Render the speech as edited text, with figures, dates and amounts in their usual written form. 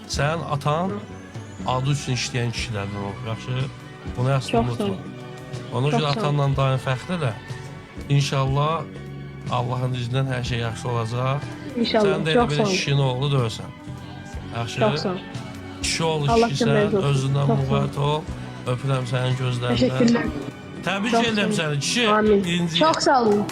Sənin atan adı üçün işləyən kişilərdən olub, yaxşı? Bunu əsl Çox sağ ol. unutma. Ona görə Çox sağ ol. atanla daim fəxr elə. İnşallah Allahın izindən hər şey yaxşı olacaq. İnşallah. Sən də elə Çox belə sağ ol. kişinin oğlu deyilsən. Yaxşı? Çox sağ ol. Kişi oğlu Allah kişisən, köməyiniz olsun. özündən Çox sağ ol. müvət ol. Öpürəm sənin gözlərindən. Təşəkkürlər. Təbrik Çox edirəm sağ ol. səni kişi. Amin. Birinci. Çox sağ olun.